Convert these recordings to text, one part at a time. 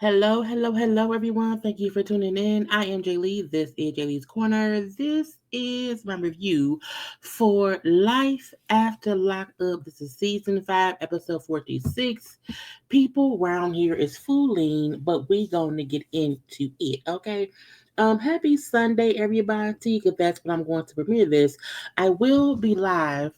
Hello, everyone. Thank you for tuning in. I am Jaylee. This is Jaylee's Corner. This is my review for Life After Lockup. This is season 5, episode 46. People around here is fooling, but we going to get into it, okay? Happy Sunday, everybody, because that's when I'm going to premiere this. I will be live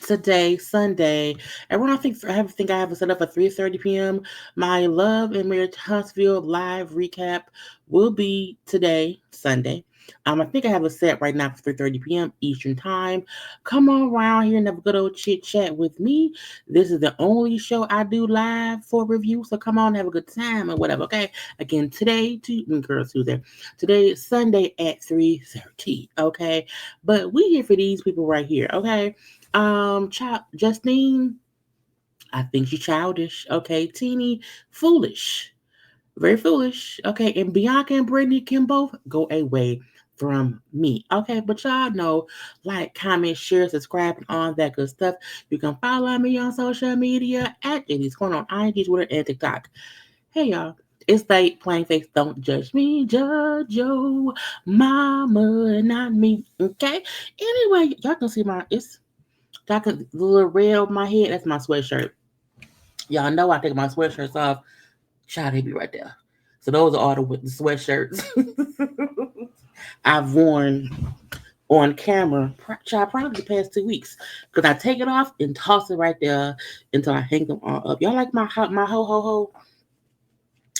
today, Sunday. Everyone, I have it set up at 3:30 p.m. My Love and Marriage Huntsville live recap will be today, Sunday. I think I have it set right now for 3:30 p.m. Eastern Time. Come on around here and have a good old chit chat with me. This is the only show I do live for review, so come on, have a good time or whatever. Okay. Again, Tuesday. Today is Sunday at 3:30. Okay, but we here for these people right here. Okay. Justine, I think she's childish. Okay, teeny, foolish, very foolish. Okay, and Bianca and Britney can both go away from me. Okay, but y'all know, like, comment, share, subscribe, and all that good stuff. You can follow me on social media at JayLeesCorner on IG, Twitter, and TikTok. Hey, y'all. It's like plain face. Don't judge me, judge your mama, not me. Okay. Anyway, y'all can see the little red over my head. That's my sweatshirt. Y'all know I take my sweatshirts off. Child, they be right there. So those are all the sweatshirts I've worn on camera. Child, probably the past 2 weeks. Because I take it off and toss it right there until I hang them all up. Y'all like my ho ho ho?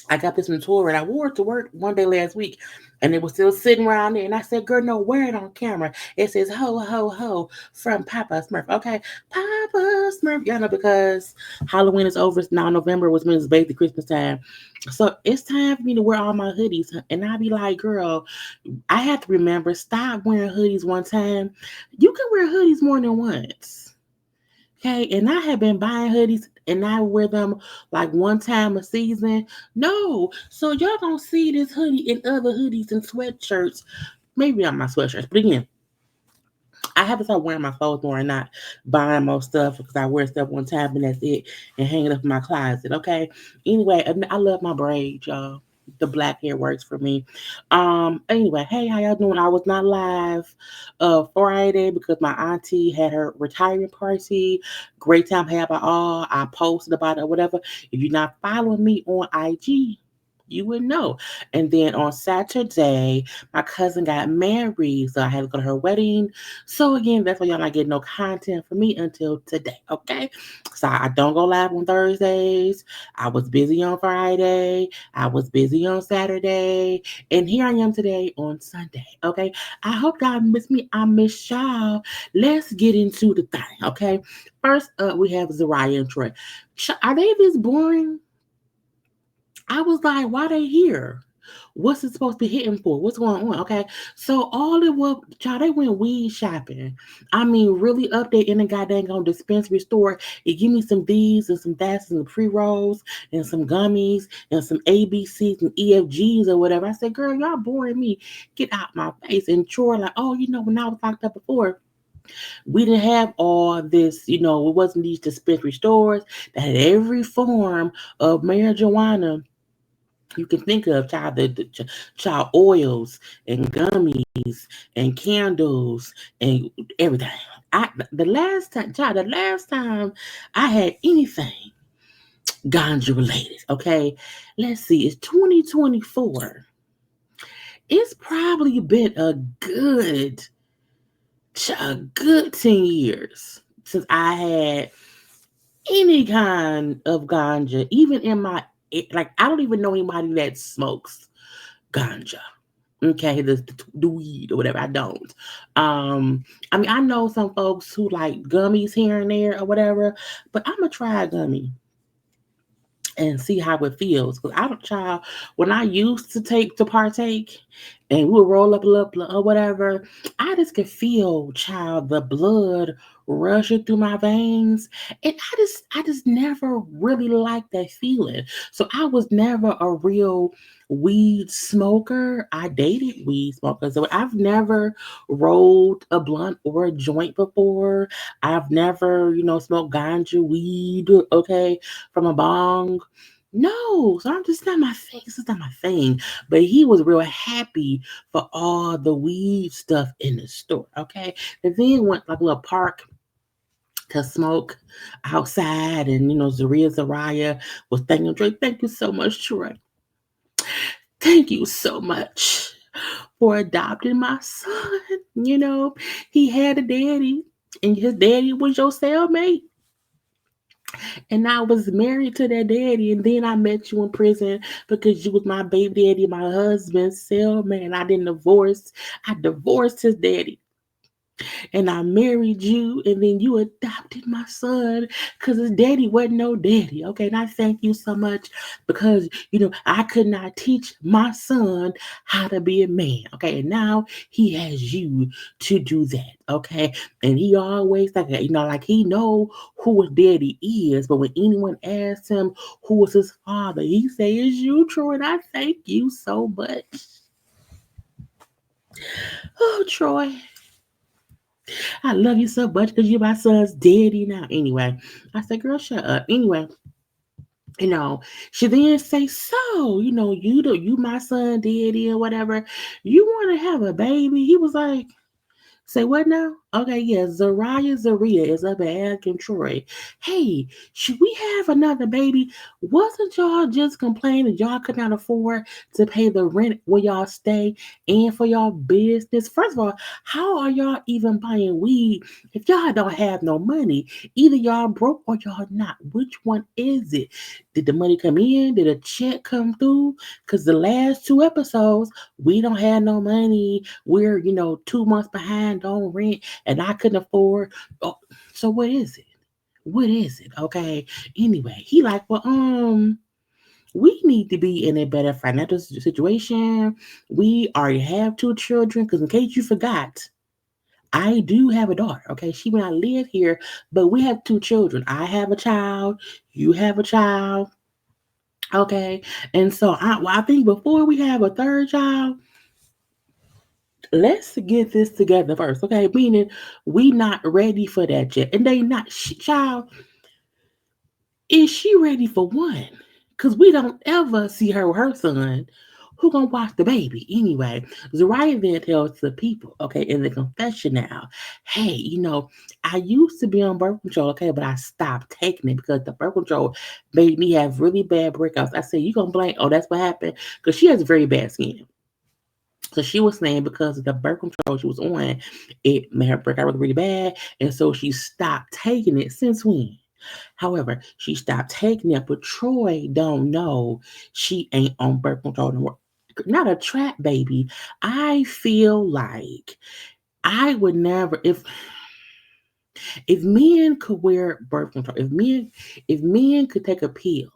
I got this in tour and I wore it to work one day last week and it was still sitting around there. And I said, girl, no, wear it on camera. It says ho, ho, ho from Papa Smurf. Okay. Papa Smurf. Y'all know because Halloween is over. It's now November, which means it's basically Christmas time. So it's time for me to wear all my hoodies. And I'll be like, girl, I have to remember, stop wearing hoodies one time. You can wear hoodies more than once. Okay, and I have been buying hoodies and I wear them like one time a season. No, so y'all don't see this hoodie in other hoodies and sweatshirts. Maybe not my sweatshirts, but again, I have to start wearing my clothes more and not buying more stuff because I wear stuff one time and that's it and hang it up in my closet. Okay. Anyway, I love my braids, y'all. The black hair works for me. Anyway, hey, how y'all doing? I was not live Friday because my auntie had her retirement party. Great time had by all. I posted about it or whatever. If you're not following me on IG, you would know. And then on Saturday, my cousin got married, so I had to go to her wedding. So again, that's why y'all not getting no content from me until today. Okay, so I don't go live on Thursdays. I was busy on Friday. I was busy on Saturday, and here I am today on Sunday. Okay, I hope y'all miss me. I miss y'all. Let's get into the thing. Okay, first up we have Zeruiah and Troy. Are they this boring? I was like, why they here? What's it supposed to be hitting for? What's going on? Okay. So all it was, child, they went weed shopping. I mean, really up there in the goddamn on dispensary store. It give me some D's and some that's and some pre-rolls and some gummies and some ABCs and EFGs or whatever. I said, girl, y'all boring me. Get out my face. And Troy, like, oh, when I was locked up before, we didn't have all this, it wasn't these dispensary stores that had every form of marijuana you can think of, child oils and gummies and candles and everything. The last time I had anything ganja related, okay, let's see, it's 2024. It's probably been a good 10 years since I had any kind of ganja, even in like, I don't even know anybody that smokes ganja. Okay, the weed or whatever. I don't. I mean, I know some folks who like gummies here and there or whatever, but I'm gonna try a gummy and see how it feels. Because I don't, child, when I used to partake and we would roll up a little or whatever, I just could feel, child, the blood rushing through my veins. And I just never really liked that feeling. So I was never a real weed smoker. I dated weed smokers. So I've never rolled a blunt or a joint before. I've never, smoked ganja weed, okay, from a bong. No, so I'm just not my thing. This is not my thing. But he was real happy for all the weed stuff in the store. Okay. And then went like a little park to smoke outside, and Zeruiah was thanking Troy. Thank you so much, Troy. Thank you so much for adopting my son. He had a daddy, and his daddy was your cellmate. And I was married to that daddy, and then I met you in prison because you was my baby daddy, my husband's cellmate, and I didn't divorce. I divorced his daddy, and I married you, and then you adopted my son because his daddy wasn't no daddy. Okay, and I thank you so much because I could not teach my son how to be a man. Okay, and now he has you to do that. Okay, and he always like he know who his daddy is, but when anyone asks him who was his father, he says it's you, Troy. And I thank you so much. Oh, Troy. I love you so much because you're my son's daddy now. Anyway, I said, girl, shut up. Anyway, you know, she then say, so, you my son daddy or whatever. You want to have a baby? He was like, say what now? Okay, yeah, Zeruiah is up at Alec and Troy. Hey, should we have another baby? Wasn't y'all just complaining y'all could not afford to pay the rent where y'all stay and for y'all business? First of all, how are y'all even buying weed if y'all don't have no money? Either y'all broke or y'all not. Which one is it? Did the money come in? Did a check come through? Because the last two episodes, we don't have no money. We're 2 months behind on rent, and I couldn't afford. Oh, so what is it? What is it? Okay. Anyway, he like, well, we need to be in a better financial situation. We already have two children. Because in case you forgot, I do have a daughter. Okay, she may not live here, but we have two children. I have a child. You have a child. Okay, and so I think before we have a third child, let's get this together first, okay? Meaning we not ready for that yet, and they not. Child, is she ready for one? Cause we don't ever see her with her son. Who gonna watch the baby anyway? Zeruiah then tells the people, okay, in the confession now, hey, I used to be on birth control, okay, but I stopped taking it because the birth control made me have really bad breakouts. I said, you gonna blame? Oh, that's what happened because she has very bad skin. So she was saying because of the birth control she was on, it made her break out really bad. And so she stopped taking it since when? However, she stopped taking it, but Troy don't know she ain't on birth control anymore. Not a trap baby. I feel like I would never if men could wear birth control, if men could take a pill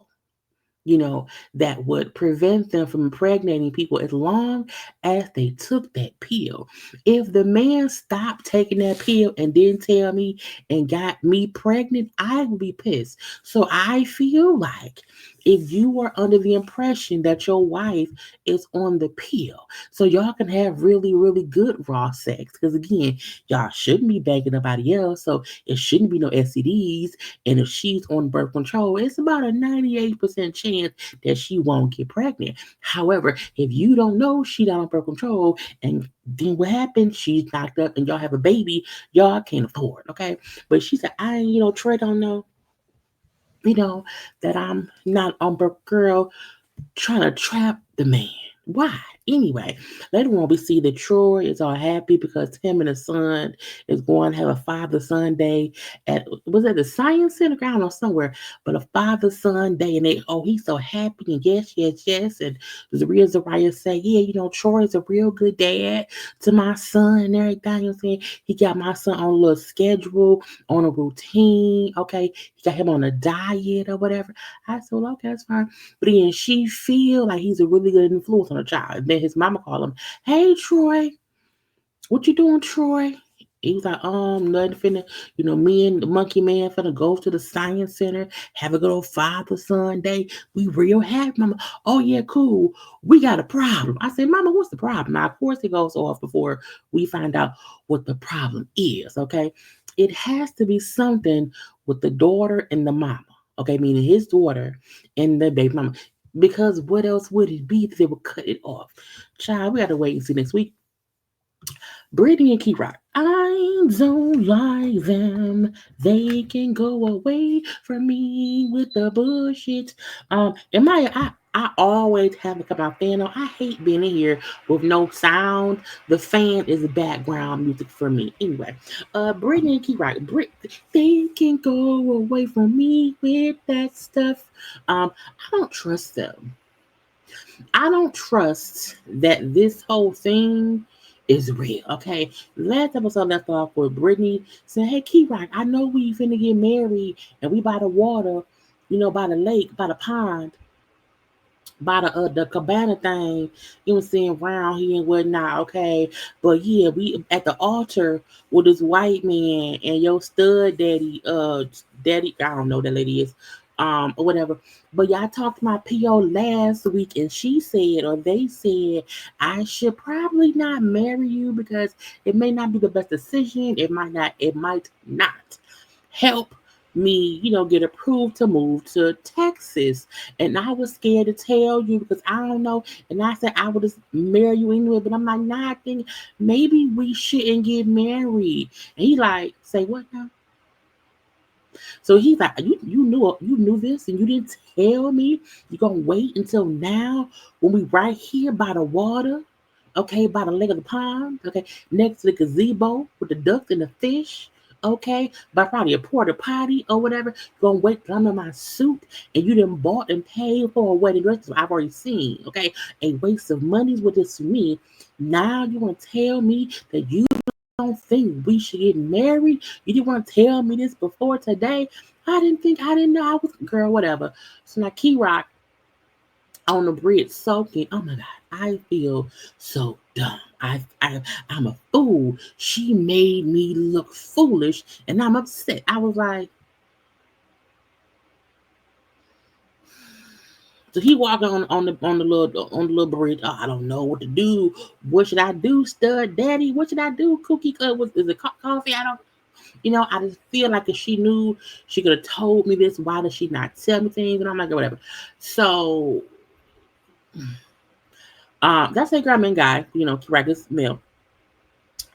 that would prevent them from impregnating people as long as they took that pill. If the man stopped taking that pill and didn't tell me and got me pregnant, I would be pissed. So I feel like if you are under the impression that your wife is on the pill, so y'all can have really, really good raw sex, because again, y'all shouldn't be begging nobody else, so it shouldn't be no STDs. And if she's on birth control, it's about a 98% chance that she won't get pregnant. However, if you don't know she not on birth control, and then what happens? She's knocked up and y'all have a baby, y'all can't afford, okay? But she said, Trey don't know, you know, that I'm not on birth girl trying to trap the man. Why? Anyway, later on we see that Troy is all happy because him and his son is going to have a father-son day at was it the science center? I don't know, somewhere, but a father-son day, and he's so happy, and yes, yes, yes. And Zeruiah say, yeah, Troy is a real good dad to my son and everything. You know what I'm saying? He got my son on a little schedule, on a routine. Okay, he got him on a diet or whatever. I said, well, okay, that's fine. But then she feel like he's a really good influence on her child. And then his mama called him, hey, Troy, what you doing, Troy? He was like, nothing finna, me and the monkey man finna go to the science center, have a good old father-son day. We real happy, mama. Oh, yeah, cool. We got a problem. I said, mama, what's the problem? Now, of course, it goes off before we find out what the problem is, okay? It has to be something with the daughter and the mama. Okay, meaning his daughter and the baby mama. Because what else would it be if they would cut it off? Child, we got to wait and see next week. Britney and Kerok. I don't like them. They can go away from me with the bullshit. And I always have to come out fan on. I hate being in here with no sound. The fan is background music for me. Anyway, Britney and Kerok. They can go away from me with that stuff. I don't trust them. I don't trust that this whole thing is real. Okay. Last episode left off with Brittany saying, "Hey, Key Rock, I know we finna get married and we by the water, by the lake, by the pond, by the cabana thing, saying around here and whatnot, okay. But yeah, we at the altar with this white man and your stud daddy, I don't know what that lady is, or whatever. But y'all talked to my PO last week and she said, or they said, I should probably not marry you because it may not be the best decision. It might not help me, get approved to move to Texas. And I was scared to tell you because I don't know. And I said I would just marry you anyway. But I'm like, nah, I think maybe we shouldn't get married. And he like, say what now? So he's like, you knew this and you didn't tell me. You gonna wait until now when we right here by the water, okay, by the lake of the pond, okay, next to the gazebo with the ducks and the fish, okay, by probably a porta potty or whatever. Gonna wait till I'm in my suit and you done bought and paid for a wedding dress I've already seen, okay? A waste of money is what this to me. Now you want to tell me that you don't think we should get married? You didn't want to tell me this before today. I didn't know I was girl, whatever. So now Key Rock on the bridge soaking. Oh my God, I feel so dumb. I'm a fool. She made me look foolish, and I'm upset. I was like, so he walking on the little bridge. Oh, I don't know what to do. What should I do, stud daddy? What should I do? Cookie cut is it coffee? I don't. I just feel like if she knew, she could have told me this. Why does she not tell me things? And I'm like, whatever. So, that's a girl and guy. Key Rock is male.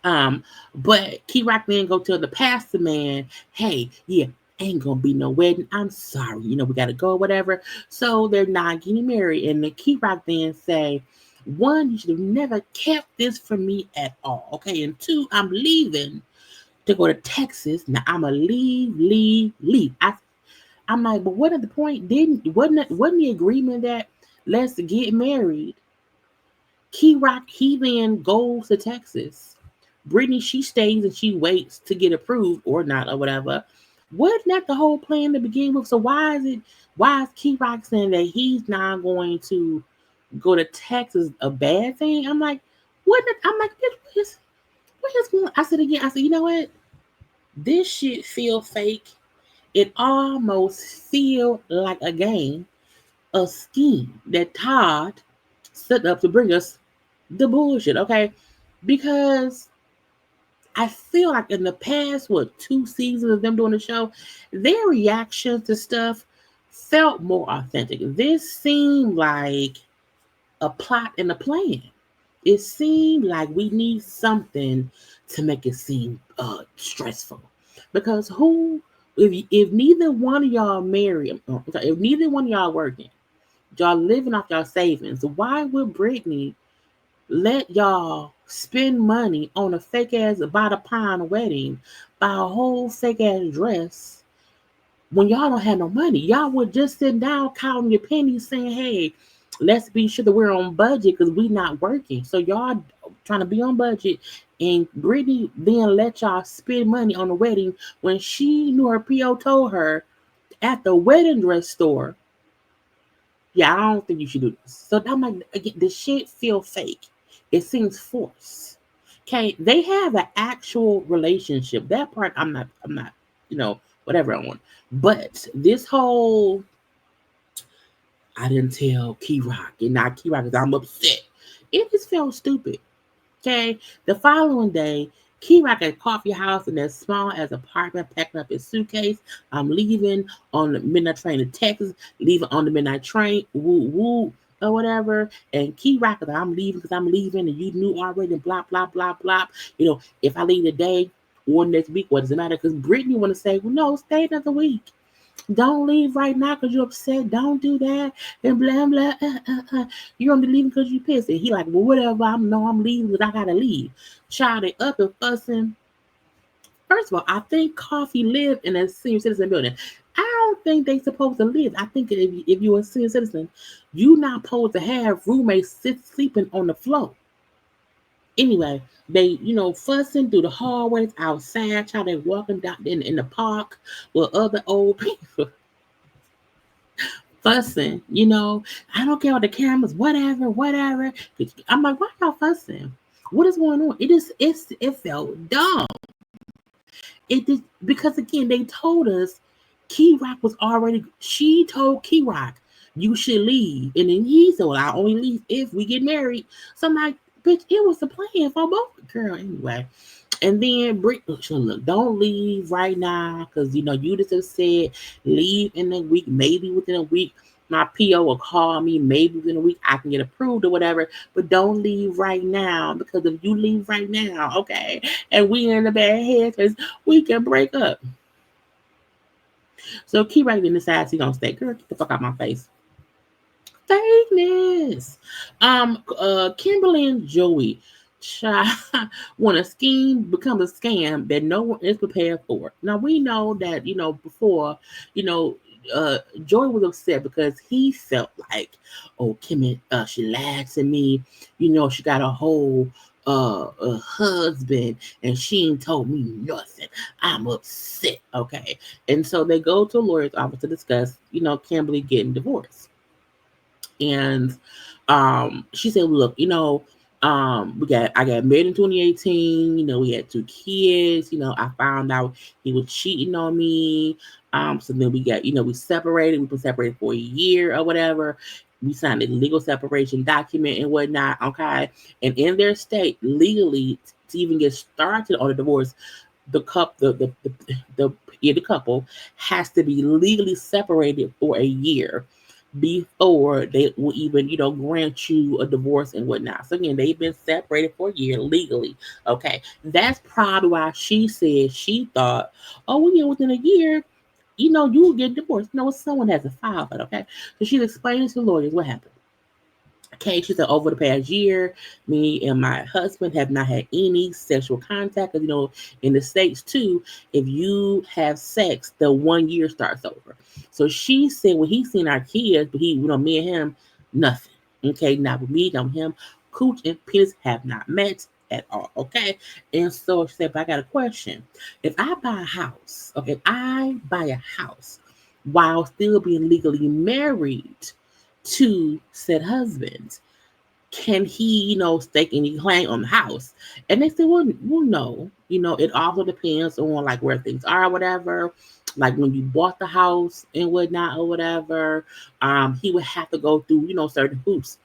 But Key Rock then go tell the pastor man, hey, yeah, ain't gonna be no wedding. I'm sorry. We gotta go, whatever. So they're not getting married. And the Key Rock then say, one, you should have never kept this from me at all. Okay. And two, I'm leaving to go to Texas. Now I'ma leave. I'm like, but what at the point? Wasn't the agreement that let's get married? Key Rock, he then goes to Texas. Brittany, she stays and she waits to get approved or not or whatever. Wasn't that the whole plan to begin with? So why is Key Rock saying that he's not going to go to Texas a bad thing? I'm like, I'm like, what is going? I said again, you know what? This shit feel fake. It almost feel like a game, a scheme that Todd set up to bring us the bullshit, okay? Because I feel like in the past, two seasons of them doing the show, their reactions to stuff felt more authentic. This seemed like a plot and a plan. It seemed like we need something to make it seem stressful. Because if neither one of y'all married, if neither one of y'all working, y'all living off y'all savings, why would Brittany let y'all spend money on a fake ass by the pond wedding, buy a whole fake ass dress when y'all don't have no money? Y'all would just sit down counting your pennies saying, hey, let's be sure that we're on budget because we not working. So y'all trying to be on budget. And Brittany then let y'all spend money on the wedding when she knew her PO told her at the wedding dress store, yeah, I don't think you should do this. So I'm like, again, the shit feel fake. It seems forced. Okay, they have an actual relationship. That part I'm not, whatever I want. But this whole I didn't tell Key Rock and not Key Rock because I'm upset. It just felt stupid. Okay. The following day, Key Rock at coffee house in that small as apartment, packing up his suitcase. I'm leaving on the midnight train to Texas, leaving on the midnight train, woo woo, or whatever. And Key Rock is like, I'm leaving because I'm leaving, and you knew already, and blah, blah, blah, blah. If I leave today or next week, what does it matter? Because Brittany want to say, well, no, stay another week. Don't leave right now because you're upset. Don't do that. And blah, blah. You're only leaving because you pissed. And he like, well, whatever. I'm leaving because I got to leave. Child, they up and fussing. First of all, I think Coffee lived in a senior citizen building. I don't think they supposed to live. I think if you're a senior citizen, you're not supposed to have roommates sleeping on the floor. Anyway, they, fussing through the hallways outside, child, they walking down in the park with other old people fussing, I don't care what the cameras, whatever, whatever. I'm like, why y'all fussing? What is going on? It felt dumb. It did because again, they told us Key Rock she told Key Rock, you should leave. And then he said, well, I'll only leave if we get married. So I'm like, bitch, it was the plan for both. Girl, anyway. And then look, don't leave right now because you just said leave in a week, maybe within a week. My PO will call me, maybe within a week I can get approved or whatever. But don't leave right now because if you leave right now, okay, and we in a bad headspace, we can break up. So Key Rock then decides he gonna stay. Girl, get the fuck out my face. Fakeness. Kimberly and Joey when a scheme becomes a scam that no one is prepared for. Now we know that before Joey was upset because he felt like, oh, Kimmy, she lied to me. She got a whole a husband and she ain't told me nothing. I'm upset. Okay, and so they go to a lawyer's office to discuss, Kimberly getting divorced. And she said, look, I got married in 2018, we had 2 kids, I found out he was cheating on me. So then we got, we separated, we've been separated for a year or whatever. We signed a legal separation document and whatnot, okay? And in their state, legally, to even get started on a divorce, the couple has to be legally separated for a year before they will even, grant you a divorce and whatnot. So again, they've been separated for a year legally. Okay. That's probably why she said she thought, oh, well, yeah, within a year, you will get divorced. No, someone has to file it. Okay. So she's explaining to the lawyers what happened. Okay, she said over the past year, me and my husband have not had any sexual contact. Because, in the States too, if you have sex, the 1 year starts over. So she said when he's seen our kids, but me and him, nothing. Okay, not with me, not with him. Cooch and penis have not met at all. Okay. And so she said, but I got a question. If I buy a house, okay, if I buy a house while still being legally married to said husband, can he, stake any claim on the house? And they said, well, no. It also depends on like where things are or whatever. Like when you bought the house and whatnot or whatever, he would have to go through, certain hoops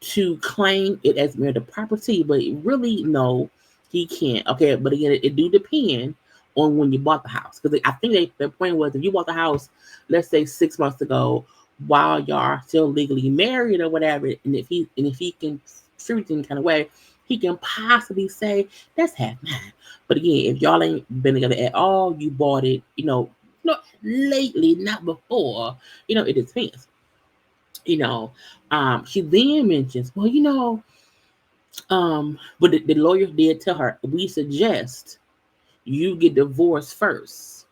to claim it as marital property. But really, no, he can't. Okay, but again, it do depend on when you bought the house. Because I think the point was if you bought the house, let's say 6 months ago, while y'all are still legally married or whatever, and if he can treat it in kind of way, he can possibly say that's half mine. But again, if y'all ain't been together at all, you bought it, not lately, not before, it depends. She then mentions, well, but the lawyer did tell her, we suggest you get divorced first,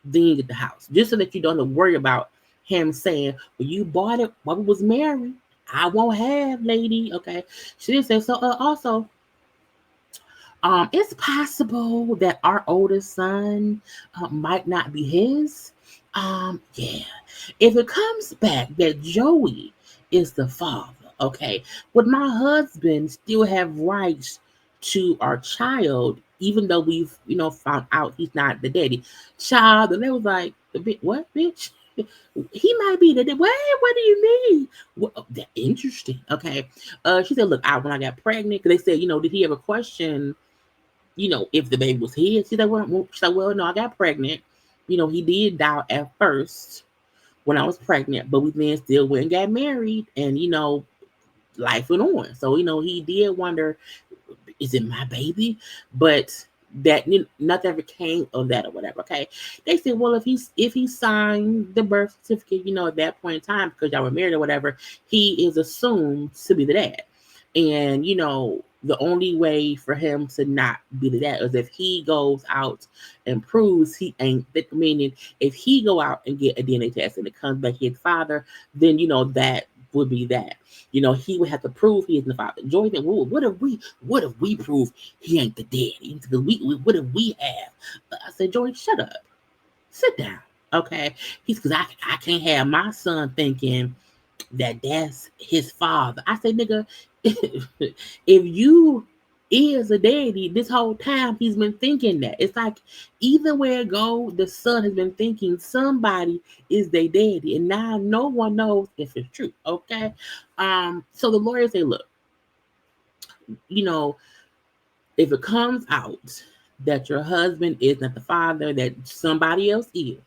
then you get the house, just so that you don't have to worry about him saying, well, you bought it while we was married. I won't have, lady. Okay. She did say so. Also, it's possible that our oldest son might not be his. Yeah. If it comes back that Joey is the father, okay, would my husband still have rights to our child, even though we've, found out he's not the daddy? Child, and they was like, what, bitch? He might be the daddy. What do you mean? Well, that interesting. Okay. She said, look, when I got pregnant, because they said, did he ever question if the baby was his. She's like, well, no, I got pregnant. He did die at first when I was pregnant, but we then still went and got married, and life went on. So he did wonder, is it my baby? But that nothing ever came of that or whatever. Okay, they said, well, if he signed the birth certificate, at that point in time, because y'all were married or whatever, he is assumed to be the dad. And the only way for him to not be the dad is if he goes out and proves he ain't. Meaning, if he go out and get a DNA test and it comes back his father, then that would be that. He would have to prove he isn't the father. Joy, then what if we prove he ain't the daddy? Because what if we have? I said, Joy, shut up, sit down, okay? Because I can't have my son thinking that that's his father. I say, nigga, if you is a daddy, this whole time he's been thinking that. It's like either way it go, the son has been thinking somebody is their daddy, and now no one knows if it's true. Okay, so the lawyer say, look, you know, if it comes out that your husband is not the father, that somebody else is,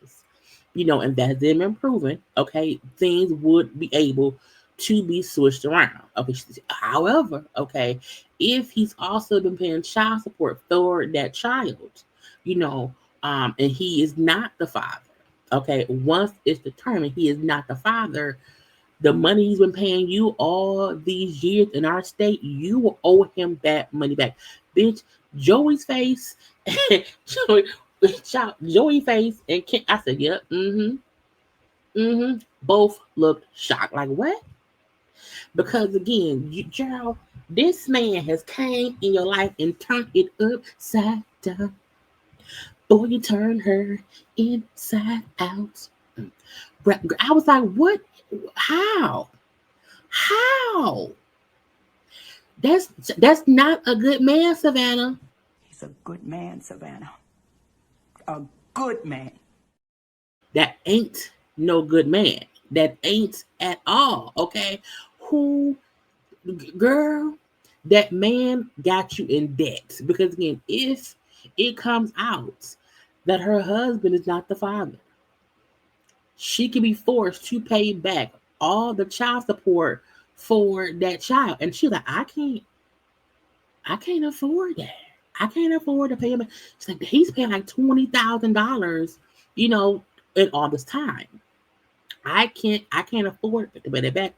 and that's them improving, okay, things would be able to be switched around. Okay. However, okay, if he's also been paying child support for that child, and he is not the father, okay, once it's determined he is not the father, the money he's been paying you all these years in our state, you will owe him that money back. Bitch, Joey's face, Joey, Joey face, and I said, yeah, both looked shocked. Like, what? Because again, Gerald, this man has came in your life and turned it upside down. Boy, you turn her inside out. I was like, what? How? How? That's not a good man, Savannah. He's a good man, Savannah. A good man. That ain't no good man. That ain't at all. Okay, who, girl? That man got you in debt because again, if it comes out that her husband is not the father, she can be forced to pay back all the child support for that child, and she's like, I can't afford that. I can't afford to pay him. She's like, he's paying like $20,000, in all this time. I can't afford to pay that back.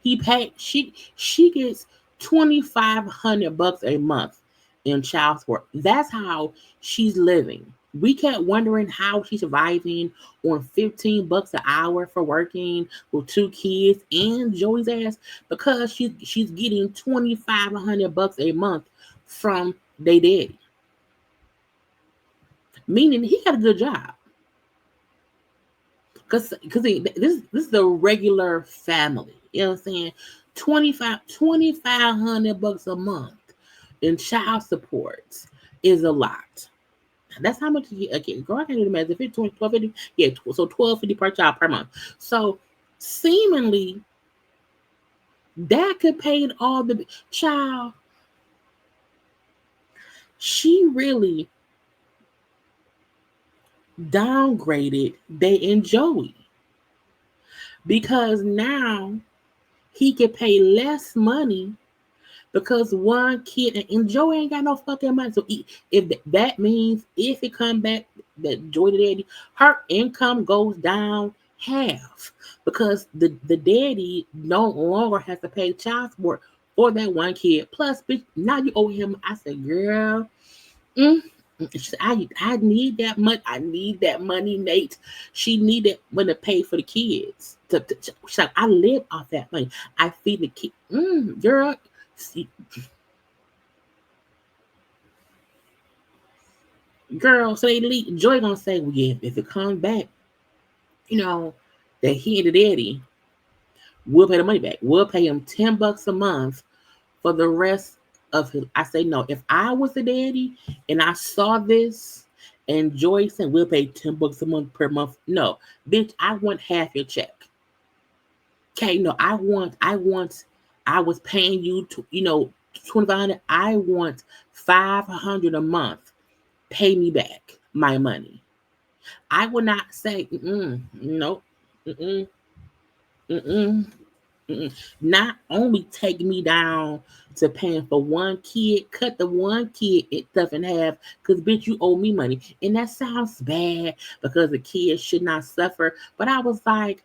She gets $2,500 a month in child support. That's how she's living. We kept wondering how she's surviving on $15 an hour for working with two kids and Joey's ass because she's getting $2,500 a month from their daddy. Meaning he got a good job. Because this is a regular family. You know what I'm saying? $2,500 a month in child support is a lot. That's how much you get. Okay, girl, I can't do the math. If it's 1250, yeah, so $1,250 per child per month. So seemingly that could pay all the child. She really downgraded they and Joey because now he could pay less money because one kid and Joey ain't got no fucking money. So if that means if it come back that Joy the daddy, her income goes down half because the daddy no longer has to pay child support for that one kid. Plus, bitch, now you owe him. I said, girl, I need that money. I need that money, Nate. She needed money to pay for the kids. She's like, I live off that money. I feed the kid. Girl, see, girl. So Joy gonna say, well, yeah, if it comes back, that he and the daddy, we'll pay the money back. We'll pay him $10 a month for the rest of his. I say no. If I was the daddy and I saw this and Joy said we'll pay $10 a month per month, no, bitch, I want half your check. Okay, no, I was paying you to, $2,500. I want $500 a month. Pay me back my money. I would not say, nope, mm-mm, mm-mm, mm-mm. Not only take me down to paying for one kid, cut the one kid it stuff in half, because bitch, you owe me money. And that sounds bad because the kid should not suffer. But I was like,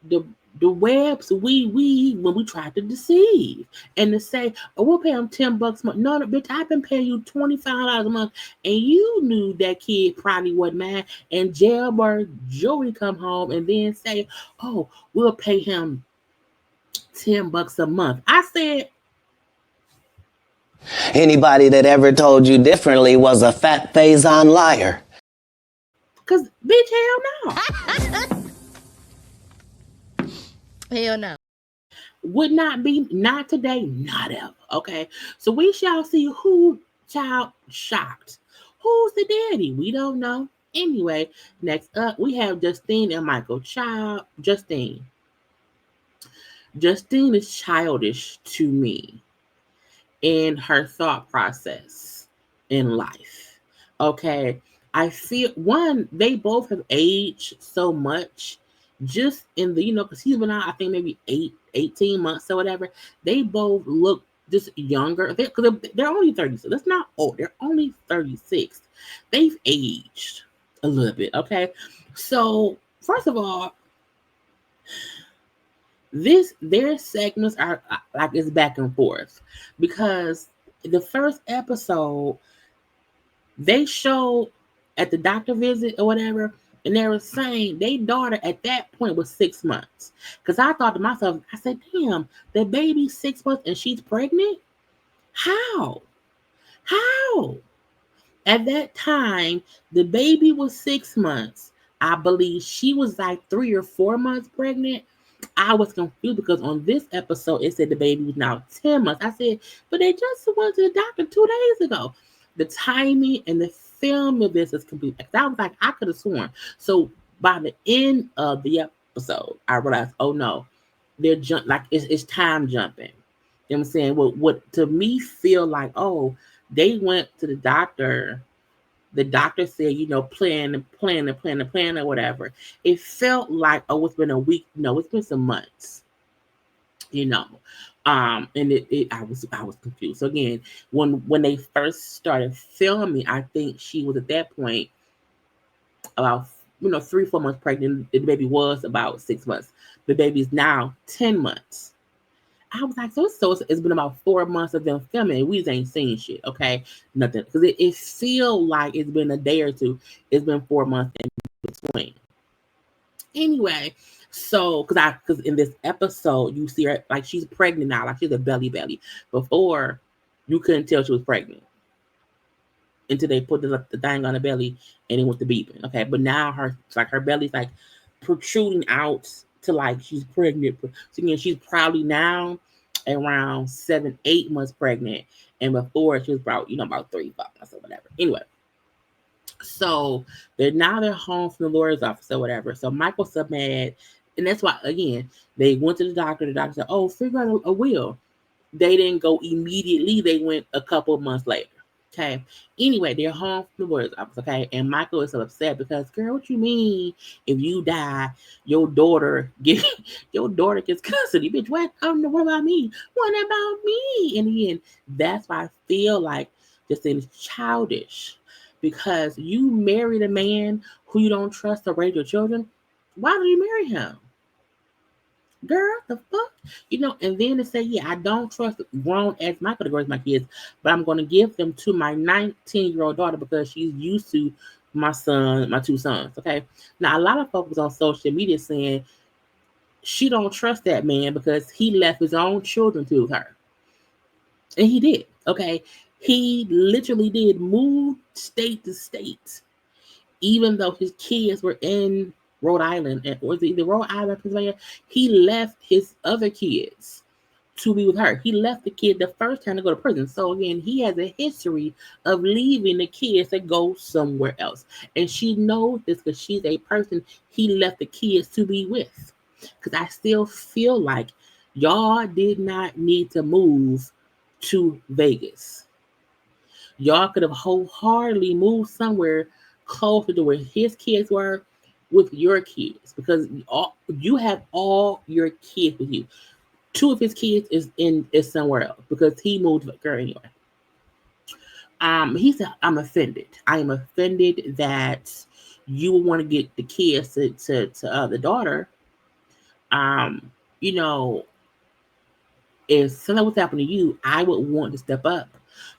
the the webs we when we tried to deceive and to say, oh, we'll pay him $10 a month. No, bitch, I've been paying you $25 a month, and you knew that kid probably wasn't mad. And jailbird Joey come home and then say, oh, we'll pay him $10 a month. I said, Anybody that ever told you differently was a fat Faison liar. cause bitch, hell no. Hell no. Would not be, not today, not ever. Okay. So we shall see who child shocked. Who's the daddy? We don't know. Anyway, next up we have Justine and Michael. Child Justine. Justine is childish to me in her thought process in life. Okay. I feel one, they both have aged so much just in the, because he's been out, I think maybe 18 months or whatever. They both look just younger. They're only 30. So that's not old. They're only 36. They've aged a little bit. Okay. So, first of all, their segments are like it's back and forth because the first episode they showed at the doctor visit or whatever, and they were saying their daughter at that point was 6 months. Because I thought to myself, I said, damn, the baby's 6 months and she's pregnant? How? How? At that time, the baby was 6 months. I believe she was like 3 or 4 months pregnant. I was confused because on this episode it said the baby was now 10 months. I said, but they just went to the doctor 2 days ago. The timing and the film of this is complete. I was like, I could have sworn. So by the end of the episode, I realized, oh no, they're like it's time jumping. You know what I'm saying? What to me feel like, oh, they went to the doctor. The doctor said, plan or whatever. It felt like, oh, it's been a week. No, it's been some months. And I was confused. So again, when they first started filming, I think she was at that point about 3-4 months pregnant. The baby was about 6 months. The baby's now 10 months. I was like, so it's been about 4 months of them filming. We just ain't seen shit, okay? Nothing. Because it feel like it's been a day or two. It's been 4 months in between. Anyway, so because in this episode you see her like she's pregnant now, like she's a belly. Before you couldn't tell she was pregnant until they put the thing on the belly and it went to beeping. Okay, but now her belly's like protruding out to like she's pregnant. So again, she's probably now around 7-8 months pregnant, and before she was about 3-5 months or whatever. Anyway. So they're home from the lawyer's office or whatever. So Michael's so mad. And that's why, again, they went to the doctor. The doctor said, oh, figure out a will. They didn't go immediately. They went a couple of months later. Okay. Anyway, they're home from the lawyer's office. Okay. And Michael is so upset because, girl, what you mean if you die, your daughter gets custody? Bitch, what? What about me? What about me? And again, that's why I feel like this thing is childish. Because you married a man who you don't trust to raise your children. Why did you marry him? Girl, the fuck? And then to say, yeah, I don't trust grown as Michael to raise my kids, but I'm going to give them to my 19-year-old daughter because she's used to my 2 sons, okay? Now, a lot of folks on social media saying she don't trust that man because he left his own children to her. And he did, okay? He literally did move state to state, even though his kids were in Rhode Island, and was it either Rhode Island, Pennsylvania? He left his other kids to be with her. He left the kid the first time to go to prison. So again, he has a history of leaving the kids to go somewhere else. And she knows this because she's a person he left the kids to be with. Because I still feel like y'all did not need to move to Vegas. Y'all could have wholeheartedly moved somewhere closer to where his kids were with your kids because you have all your kids with you. Two of his kids is somewhere else because he moved with her anyway. He said, I'm offended. I am offended that you would want to get the kids to the daughter. Um, you know, if something was happening to you, I would want to step up.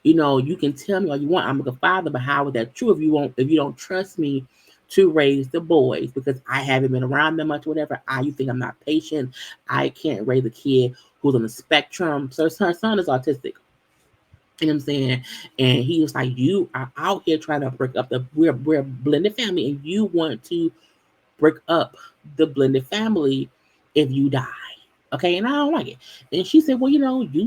You can tell me all you want. I'm a good father, but how is that true if you don't trust me to raise the boys because I haven't been around them much, whatever. You think I'm not patient. I can't raise a kid who's on the spectrum. So her son is autistic. You know what I'm saying? And he was like, you are out here trying to break up we're a blended family and you want to break up the blended family if you die. Okay, and I don't like it. And she said, well, you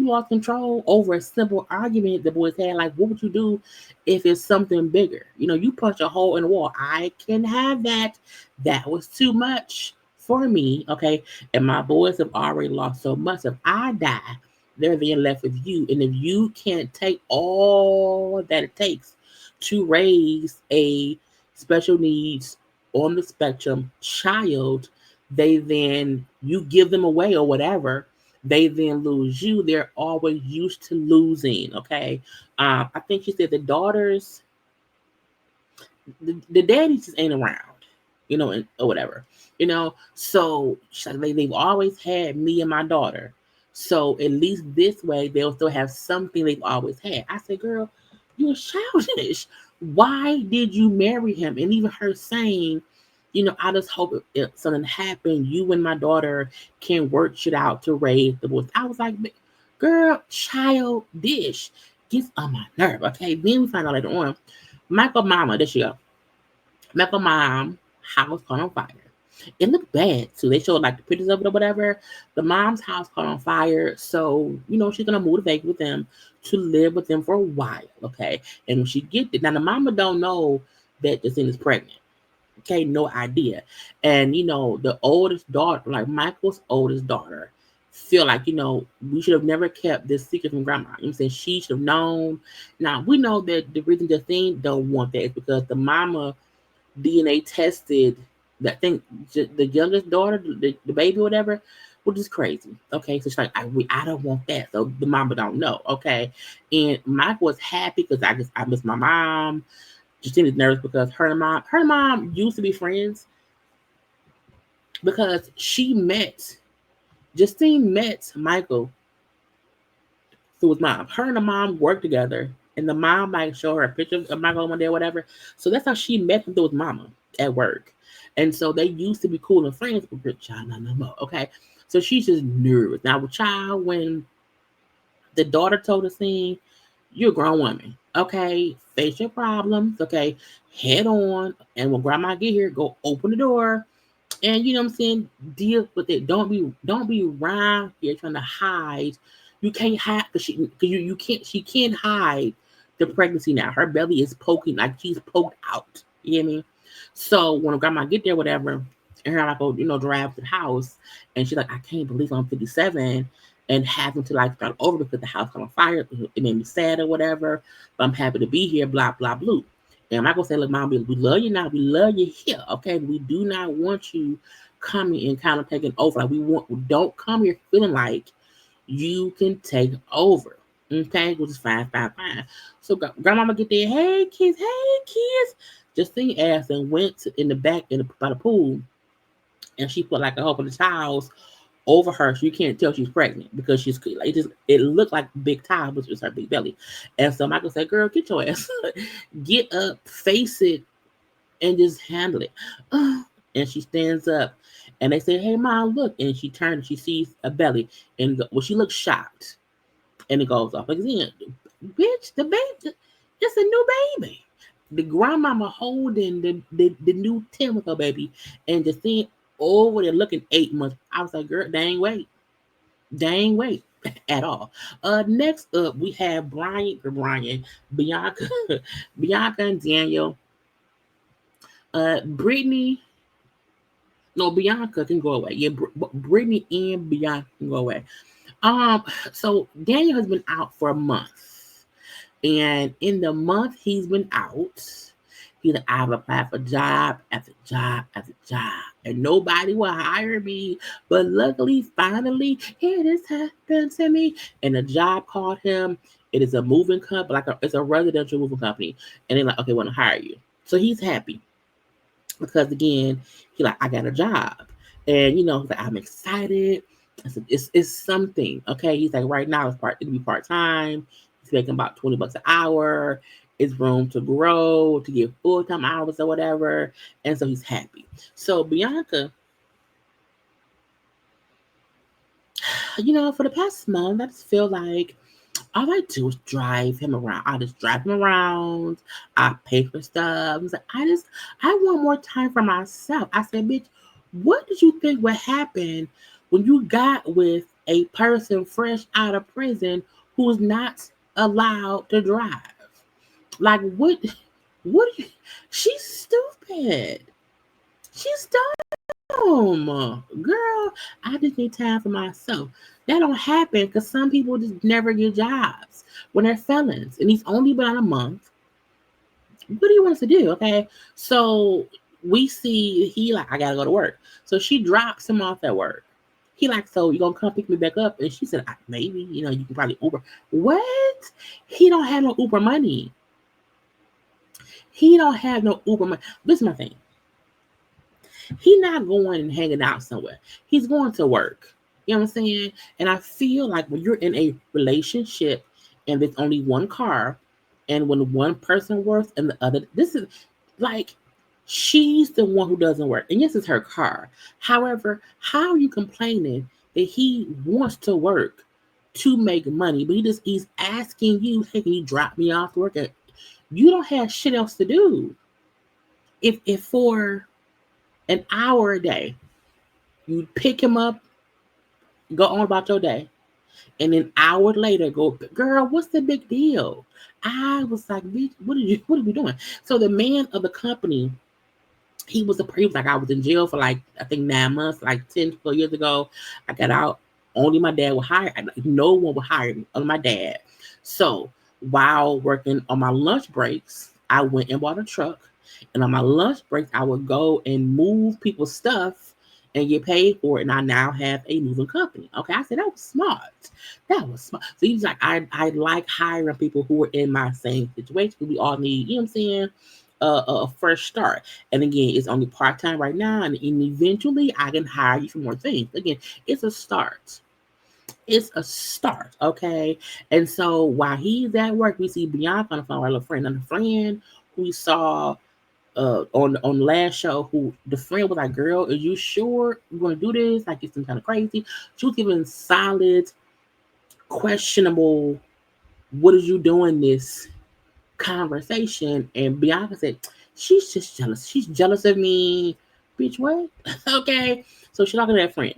lost control over a simple argument the boys had. Like, what would you do if it's something bigger? You punch a hole in the wall. I can have that. That was too much for me. Okay. And my boys have already lost so much. If I die, they're then left with you. And if you can't take all that it takes to raise a special needs on the spectrum child, they then you give them away or whatever, they then lose you. They're always used to losing. Okay. I think she said the daughters, the daddies just ain't around, or whatever, So she's like, they've always had me and my daughter. So at least this way they'll still have something they've always had. I said, girl, you're childish. Why did you marry him? And even her saying, I just hope if something happened, you and my daughter can work shit out to raise the boys. I was like, girl, childish. Gets on my nerve. Okay. Then we find out later on, Michael mama, there she go. Michael mom house caught on fire. It looked bad too. They showed like the pictures of it or whatever. The mom's house caught on fire. So, she's gonna move to Vegas with them to live with them for a while. Okay. And when she gets it, now the mama don't know that Justine is pregnant. Okay, no idea. And the oldest daughter, like Michael's oldest daughter, feel like, we should have never kept this secret from grandma. You know what I'm saying? She should have known. Now we know that the reason Justine don't want that is because the mama DNA tested that thing, the youngest daughter, the baby, whatever, which is crazy. Okay, so she's like, I don't want that. So the mama don't know. Okay, and Michael was happy because I miss my mom. Justine is nervous because her mom used to be friends because Justine met Michael through his mom. Her and the mom worked together, and the mom might show her a picture of Michael one day or whatever. So that's how she met him through his mama at work. And so they used to be cool and friends, but child, not no more. Okay. So she's just nervous. Now with child, when the daughter told her saying, you're a grown woman. Okay. Face your problems. Okay. Head on. And when grandma get here, go open the door. And you know what I'm saying? Deal with it. Don't be around here trying to hide. You can't hide because you can't she can't hide the pregnancy now. Her belly is poking like she's poked out. You hear me? So when grandma get there, whatever, and her like go, drive to the house, and she's like, I can't believe I'm 57 and having to like start over because the house caught on fire. It made me sad or whatever. But I'm happy to be here, blah, blah, blah. And Michael said, look, mom, we love you now. We love you here. Okay. We do not want you coming and kind of taking over. Like don't come here feeling like you can take over. Okay, which is fine, fine, fine. So grandmama get there, hey kids. Justine asked and went in the back by the pool, and she put like a couple of towels over her so you can't tell she's pregnant because she's like it looked like big towel, which was her big belly. And so Michael said, girl, get your ass get up, face it, and just handle it. And she stands up and they say, hey mom, look. And she turns and she sees a belly and she looks shocked. And it goes off again. Bitch, the baby, it's a new baby. The grandmama holding the new Tim with her baby and just seeing over there looking 8 months. I was like, girl, dang wait at all. Next up we have Bianca, Bianca and Daniel. Brittany, no, Bianca can go away. Yeah, Brittany and Bianca can go away. So Daniel has been out for a month. And in the month he's been out, I've applied for job after job after job, and nobody will hire me. But luckily, finally, here this happened to me, and a job called him. It is a moving company, it's a residential moving company, and they're like, okay, we want to hire you. So he's happy because again, I got a job, and he's like, I'm excited. I said, it's something, okay. He's like, right now it'll be part time. He's making about $20 an hour. It's room to grow to get full time hours or whatever, and so he's happy. So Bianca, for the past month, I just feel like all I do is drive him around. I just drive him around. I pay for stuff. I want more time for myself. I said, bitch, what did you think would happen when you got with a person fresh out of prison who is not allowed to drive? Like, what, she's stupid. She's dumb. Girl, I just need time for myself. That don't happen because some people just never get jobs when they're felons. And he's only been on a month. What do you want us to do? Okay. So we see I gotta go to work. So she drops him off at work. He so you gonna come pick me back up? And she said, maybe, you can probably Uber. What? He don't have no Uber money. He don't have no Uber money. This is my thing. He's not going and hanging out somewhere. He's going to work. You know what I'm saying? And I feel like when you're in a relationship and there's only one car, and when one person works and the other, this is like, she's the one who doesn't work. And yes, it's her car. However, how are you complaining that he wants to work to make money, but he's asking you, hey, can you drop me off to work? You don't have shit else to do. If for an hour a day, you pick him up, go on about your day, and an hour later go, girl, what's the big deal? I was like, bitch, what are you doing? So the man of the company, he was like, I was in jail for I think 9 months, 10, 12 years ago. I got out. Only my dad would hire. No one would hire me, only my dad. So while working on my lunch breaks, I went and bought a truck. And on my lunch breaks, I would go and move people's stuff and get paid for it. And I now have a moving company. Okay, I said that was smart. So he's like, I like hiring people who are in my same situation. We all need, you know what I'm saying, a fresh start. And again, it's only part time right now, and eventually I can hire you for more things. Again, it's a start. It's a start, okay? And so while he's at work, we see Bianca on the phone, our little friend, and the friend who we saw on the last show, who the friend was like, girl, are you sure you're going to do this? Like, it's some kind of crazy. She was giving solid, questionable, what are you doing this conversation. And Bianca said, she's just jealous. She's jealous of me. Bitch, what? Okay. So she's talking to that friend.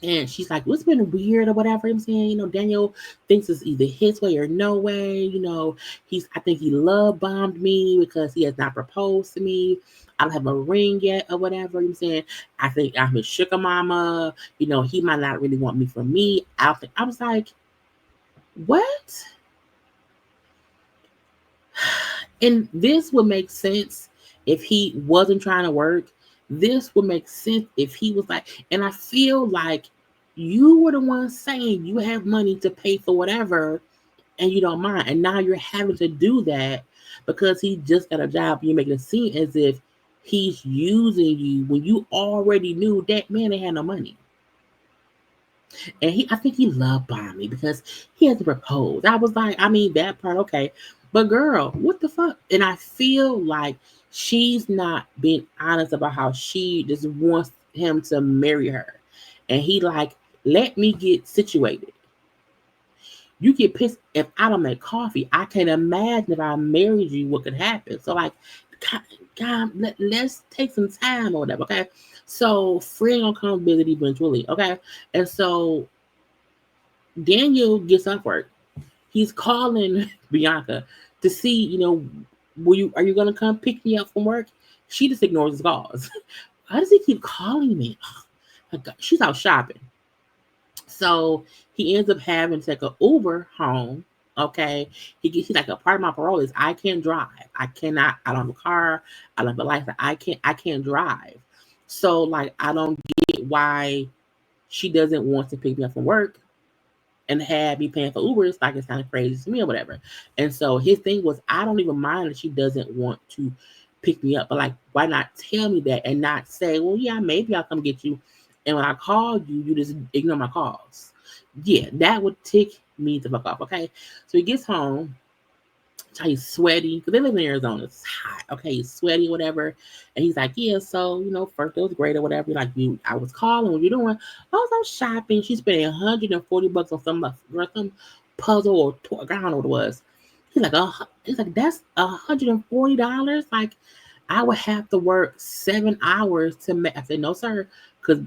And she's like, what's been weird or whatever. I'm saying, Daniel thinks it's either his way or no way. I think he love bombed me because he has not proposed to me. I don't have a ring yet or whatever. I'm saying, I think I'm his sugar mama. He might not really want me for me. I was like, what? And this would make sense if he wasn't trying to work. This would make sense if he was like, and I feel like you were the one saying you have money to pay for whatever and you don't mind. And now you're having to do that because he just got a job. You're making it seem as if he's using you when you already knew that man ain't had no money. And I think he loved bombing me because he hasn't proposed. I was like, that part, okay. But girl, what the fuck? And I feel like she's not being honest about how she just wants him to marry her. And he let me get situated. You get pissed if I don't make coffee. I can't imagine if I married you, what could happen. So God, let's take some time or whatever, okay? So friend gonna come visit eventually, okay? And so Daniel gets off work. He's calling Bianca to see, are you gonna come pick me up from work? She just ignores his calls. Why does he keep calling me? Oh, God. She's out shopping. So he ends up having to take an Uber home, Okay, he's like, a part of my parole is I can't drive. I cannot. I don't have a car. I don't have a license. I can't drive. So like, I don't get why she doesn't want to pick me up from work and have me paying for Ubers. Like, it's kind of crazy to me or whatever. And so his thing was, I don't even mind that she doesn't want to pick me up, but like, why not tell me that and not say, well, yeah, maybe I'll come get you. And when I call you, you just ignore my calls. Yeah, that would tick me the fuck off. Okay, so he gets home. He's sweaty because they live in Arizona. It's hot. Okay, he's sweaty, whatever. And he's like, yeah, so first it was great or whatever. Like, I was calling. What you doing? I was out shopping. She's spending $140 on some puzzle or toy. I don't know what it was. He's like, that's $140. Like, I would have to work 7 hours to make. I said, no, sir, because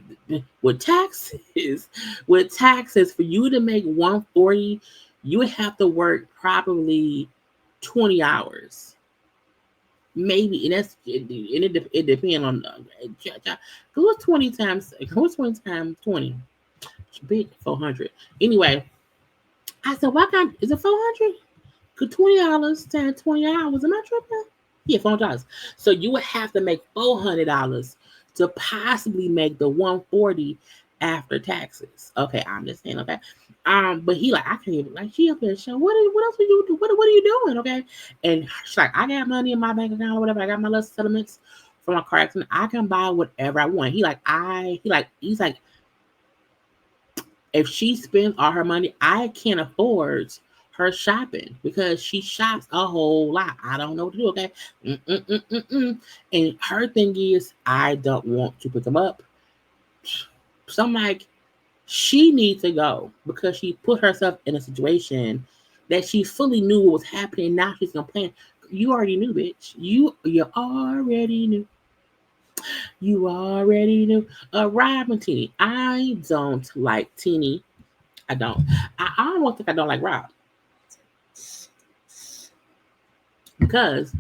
with taxes, for you to make 140, you would have to work probably 20 hours, maybe, and it depends on. What's 20 times? What's 20 times 20? Big 400. Anyway, I said, why can't? Is it 400? Could $20 times 20 hours? Am I tripping? Yeah, $400. So you would have to make $400 to possibly make the 140 after taxes. Okay, I'm just saying. Okay, but he like, I can't even, like, she up there showing, what else are you do? What are you doing? Okay, and she's like, I got money in my bank account or whatever. I got my little settlements from my car accident. I can buy whatever I want. He's like, if she spends all her money, I can't afford her shopping because she shops a whole lot. I don't know what to do. Okay, and her thing is, I don't want to pick them up. So I'm like, she needs to go because she put herself in a situation that she fully knew what was happening. Now she's complaining. You already knew, bitch. You already knew. You already knew. Rob and Tennie. I don't like Tennie. I don't. I almost think I don't like Rob because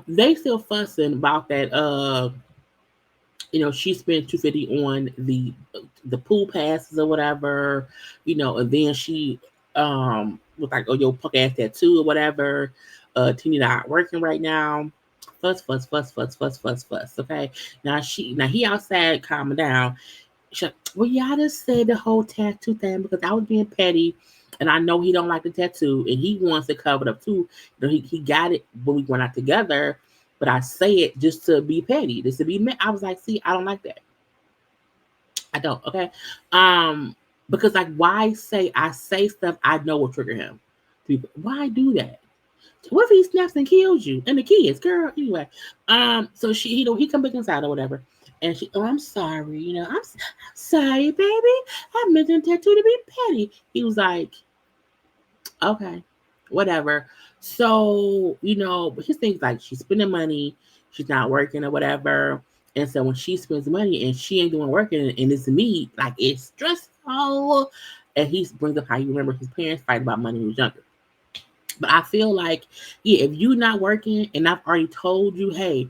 they still fussing about that. She spent 250 on the pool passes or whatever. And then she was like, oh, yo, punk ass tattoo or whatever. Tennie not working right now. Fuss, fuss, fuss, fuss, fuss, fuss, fuss. Okay. Now he outside calming down. Well, yeah, I just said the whole tattoo thing because I was being petty, and I know he don't like the tattoo, and he wants to cover it up too. He got it when we went out together, but I say it just to be petty, just to be mad. I was like, see, I don't like that. I don't. Okay, because like, why I say stuff I know will trigger him? Why do that? What if he snaps and kills you and the kids, girl? Anyway, so he come back inside or whatever, and oh, I'm sorry, I'm sorry, baby. I meant the tattoo to be petty. He was like, okay, whatever. So his thing's like, she's spending money, she's not working or whatever, and so when she spends money and she ain't doing working and it's me, like, it's stressful. And he brings up how he remember his parents fight about money when he was younger. But I feel like, yeah, if you're not working and I've already told you, hey,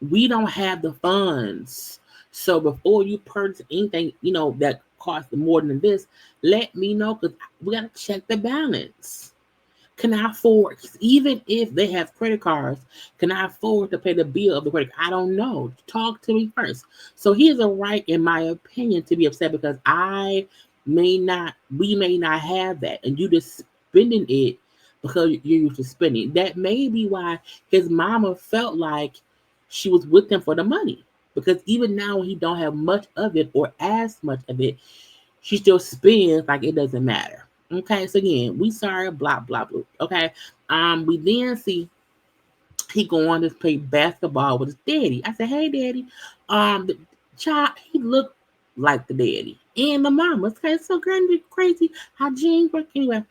we don't have the funds. So before you purchase anything, that costs more than this, let me know because we got to check the balance. Can I afford, even if they have credit cards, can I afford to pay the bill of the credit card? I don't know. Talk to me first. So he has a right, in my opinion, to be upset because we may not have that. And you just spending it because you're used to spending. That may be why his mama felt like she was with him for the money. Because even now when he don't have much of it or as much of it, she still spends like it doesn't matter. Okay, so again, we sorry, blah, blah, blah. Okay. We then see he going to play basketball with his daddy. I said, hey, daddy. The child, he looked like the daddy. And the mama. It's so crazy how genes work. Anyway,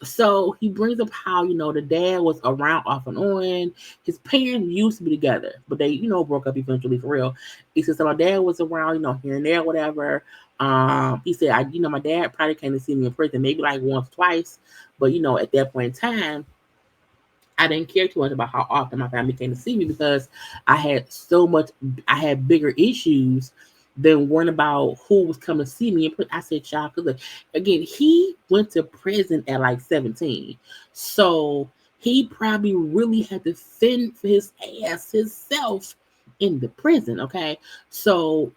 so he brings up how, the dad was around off and on. His parents used to be together, but they, broke up eventually for real. He said, so my dad was around, here and there, whatever. He said, my dad probably came to see me in prison, maybe like once, twice. But, at that point in time, I didn't care too much about how often my family came to see me because I had bigger issues than worrying about who was coming to see me. And I said, child, because again, he went to prison at like 17. So he probably really had to fend for his ass himself in the prison. Okay. So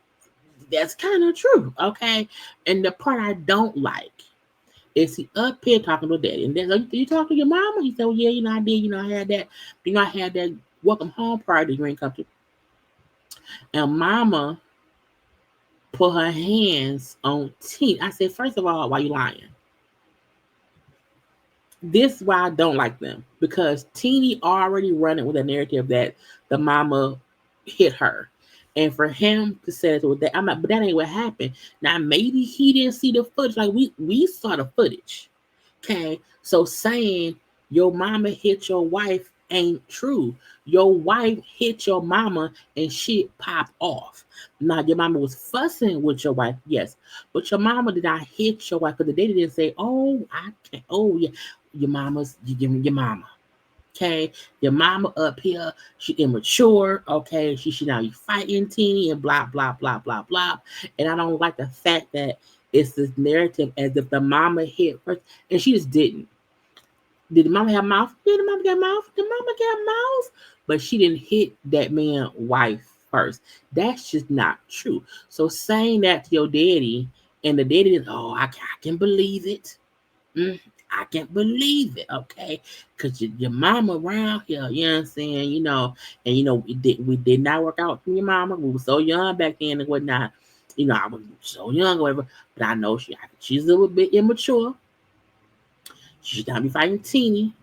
that's kind of true. Okay. And the part I don't like is he up here talking to daddy. And then like, you talk to your mama? He said, well, yeah, I did. I had that welcome home party you ain't come to. And mama put her hands on T. I said, first of all, why you lying? This is why I don't like them. Because Teeny already running with a narrative that the mama hit her. And for him to say that, I'm like, but that ain't what happened. Now maybe he didn't see the footage. Like we saw the footage. Okay. So saying your mama hit your wife ain't true. Your wife hit your mama and shit popped off. Now your mama was fussing with your wife, yes, but your mama did not hit your wife because the daddy didn't say, "Oh, I can't." Oh yeah, your mama. Okay, your mama up here, she immature. Okay, she should not be fighting Teeny and blah blah blah blah blah. And I don't like the fact that it's this narrative as if the mama hit first, and she just didn't. Did the mama have mouth? Did the mama get mouth? The mama got mouth, but she didn't hit that man wife first. That's just not true. So saying that to your daddy, and the daddy is, oh, I can believe it. Mm, I can't believe it, okay? Because your mama around here, you know what I'm saying? And we did not work out from your mama. We were so young back then and whatnot. I was so young or whatever, but I know she's a little bit immature. She should not be fighting Teeny,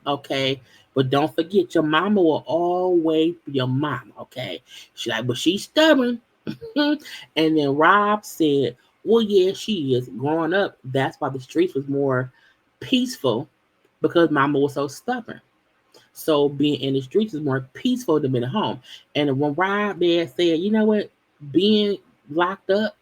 okay? But don't forget, your mama will always be your mama, okay? But she's stubborn. And then Rob said, well, yeah, she is. Growing up, that's why the streets was more peaceful because mama was so stubborn. So being in the streets is more peaceful than being at home. And when Rob there said, you know what, being locked up,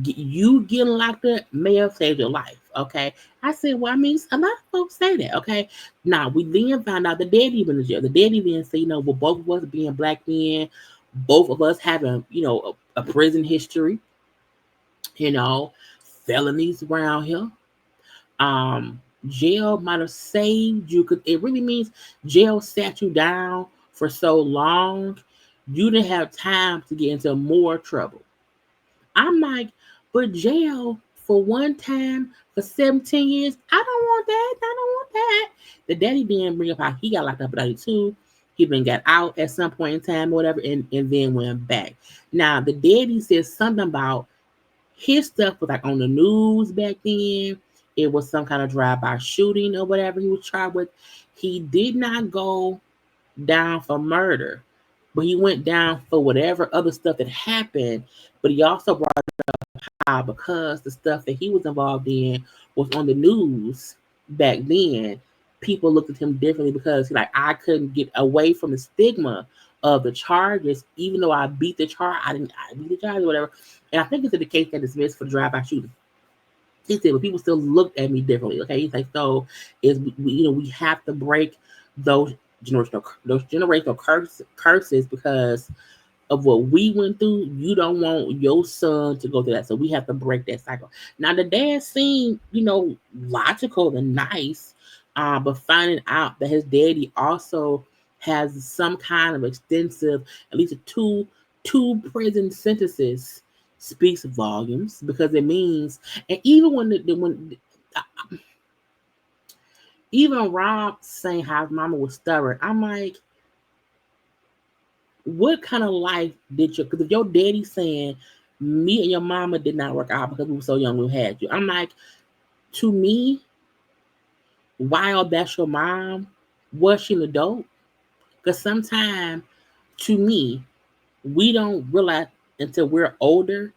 you getting locked up may have saved your life. Okay. I said, well, I mean, a lot of folks say that. Okay. Now, we then found out the daddy was in jail. The daddy then said, well, both of us being black men, both of us having, a prison history, you know, felonies around here. Jail might have saved you because it really means jail sat you down for so long, you didn't have time to get into more trouble. I'm like, but jail for one time for 17 years, I don't want that. I don't want that. The daddy didn't bring up how he got locked up at 92. He been got out at some point in time or whatever, and then went back. Now, the daddy says something about his stuff was like on the news back then. It was some kind of drive-by shooting or whatever he was tried with. He did not go down for murder, but he went down for whatever other stuff that happened. But he also brought how because the stuff that he was involved in was on the news back then, people looked at him differently because I couldn't get away from the stigma of the charges, even though I beat the charge. I beat the charge or whatever. And I think it's in the case that dismissed for the drive-by shooting. He said, but people still looked at me differently. Okay, he's like, so is we have to break those generational curses because of what we went through. You don't want your son to go through that, so we have to break that cycle. Now the dad seemed, logical and nice, but finding out that his daddy also has some kind of extensive, at least two prison sentences, speaks volumes because it means, and even when even Rob saying how his mama was stubborn, I'm like, what kind of life did you? Because if your daddy saying me and your mama did not work out because we were so young, we had you. I'm like, to me, while that's your mom, was she an adult? Because sometimes, to me, we don't realize until we're older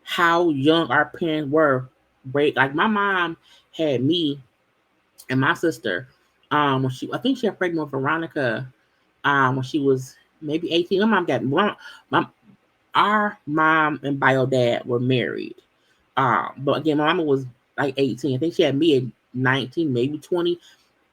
how young our parents were. Right? Like my mom had me and my sister. I think she had pregnant with Veronica. When she was maybe 18. My our mom and bio dad were married. But again, my mama was like 18. I think she had me at 19, maybe 20.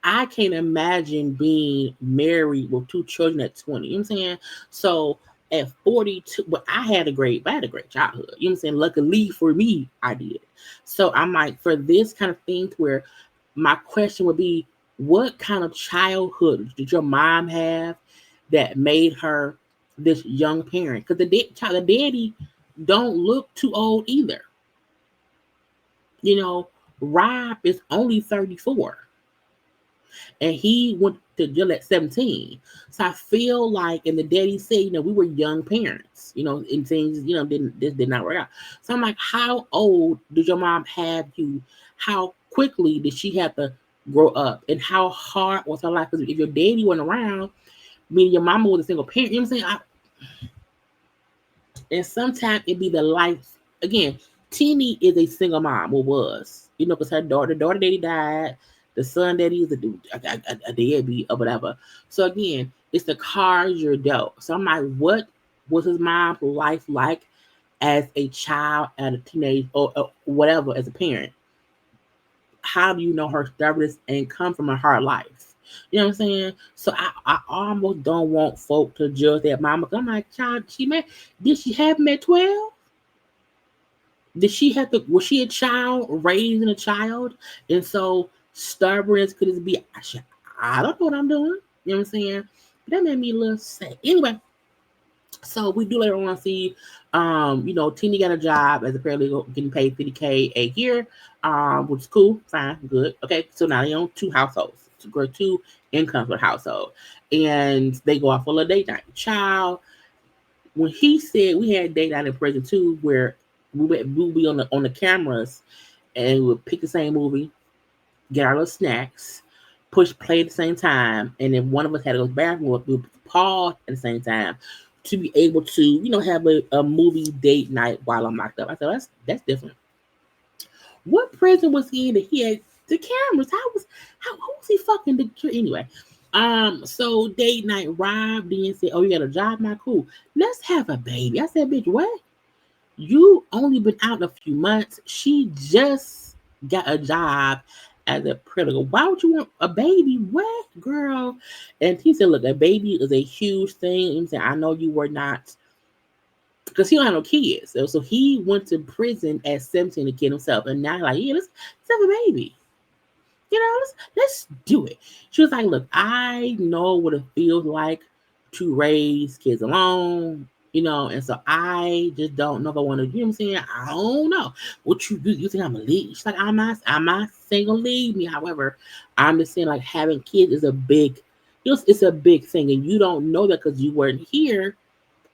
I can't imagine being married with two children at 20. You know what I'm saying? So at 42, but I had a great childhood. You know what I'm saying? Luckily for me, I did. So I'm like, for this kind of thing to where my question would be, what kind of childhood did your mom have that made her this young parent? Because the daddy don't look too old either. You know, Rob is only 34 and he went to jail at 17. So I feel like, and the daddy said, we were young parents, and things, this did not work out. So I'm like, how old did your mom have you? How quickly did she have to grow up? And how hard was her life? Because if your daddy wasn't around, meaning your mama was a single parent, you know what I'm saying? And sometimes it be the life. Again, Tennie is a single mom, or was, because her daughter daddy died. The son daddy is a deadbeat or whatever. So again, it's the cards you're dealt. So I'm like, what was his mom's life like as a child and a teenage or whatever as a parent? How do you know her stubbornness and come from a hard life? You know what I'm saying? So I almost don't want folk to judge that mama. I'm like, child, did she have him at 12? Did she have to, was she a child raising a child? And so stubbornness could it be, I don't know what I'm doing. You know what I'm saying? But that made me a little sad. Anyway, so we do later on see, Tennie got a job as a paralegal, getting paid $50K a year, which is cool, fine, good. Okay, so now they own two households, two incomes per household, and they go off on a date night. Child, when he said we had a date night in prison too, where we'll be on the cameras, and we'll pick the same movie, get our little snacks, push play at the same time, and then one of us had to go to the bathroom, we'll pause at the same time to be able to, have a movie date night while I'm locked up. I thought that's different. What prison was he in that he had the cameras? Who was he fucking anyway? So date night, Rob then said, "Oh, you got a job now? Cool. Let's have a baby." I said, "Bitch, what? You only been out a few months. She just got a job as a paralegal. Why would you want a baby? What, girl?" And he said, "Look, a baby is a huge thing." He said, "I know you were not," because he don't have no kids. So he went to prison at 17 to kid himself. And now like, yeah, let's have a baby. Let's do it. She was like, "Look, I know what it feels like to raise kids alone, and so I just don't know if I want to, you know what I'm saying? I don't know. What you do, you think I'm gonna leave?" She's like, I'm not saying gonna leave me. However, I'm just saying like having kids is a big, it's a big thing. And you don't know that because you weren't here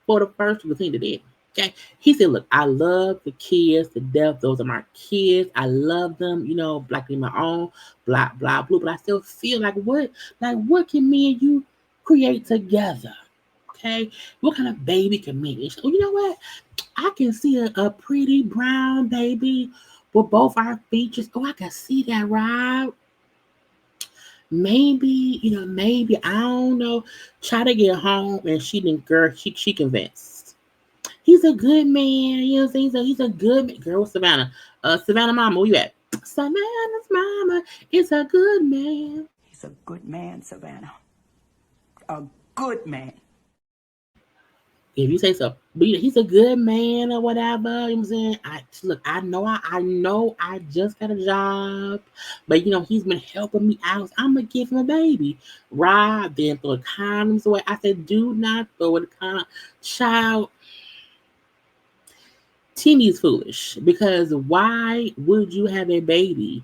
for the first thing that did. Okay. He said, "Look, I love the kids to death. Those are my kids. I love them, like in my own, blah, blah, blah. But I still feel like what can me and you create together? Okay. What kind of baby can me?" And she said, "Oh, you know what? I can see a pretty brown baby with both our features. Oh, I can see that, Rob. Maybe, I don't know. Try to get home." And she didn't, girl, she convinced. He's a good man. You know what I'm saying? He's a good man. Girl, Savannah. Savannah mama, where you at? Savannah's mama is a good man. He's a good man, Savannah. A good man. If you say so. But he's a good man or whatever. You know what I'm saying? I know I just got a job. But he's been helping me out. I'm gonna give him a baby. Rob then throw the condoms away. I said, do not throw the condom. Child, Tennie's foolish because why would you have a baby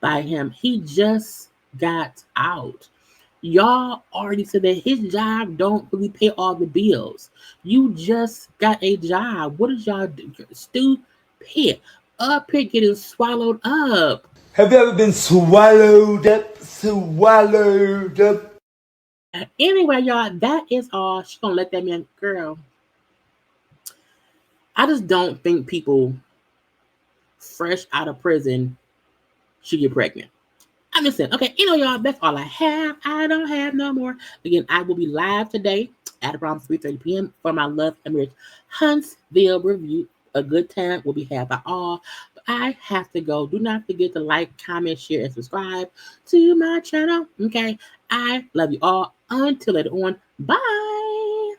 by him? He just got out. Y'all already said that his job don't really pay all the bills. You just got a job. What did y'all do? Stupid. Up here getting swallowed up. Have you ever been swallowed up? Swallowed up? Anyway, y'all, that is all. She gonna let that man, girl. I just don't think people fresh out of prison should get pregnant. I'm just saying, okay, y'all, that's all I have. I don't have no more. Again, I will be live today at around 3:30 p.m. for my Love and Marriage Huntsville review. A good time will be had by all. But I have to go. Do not forget to like, comment, share, and subscribe to my channel. Okay, I love you all. Until later on, bye.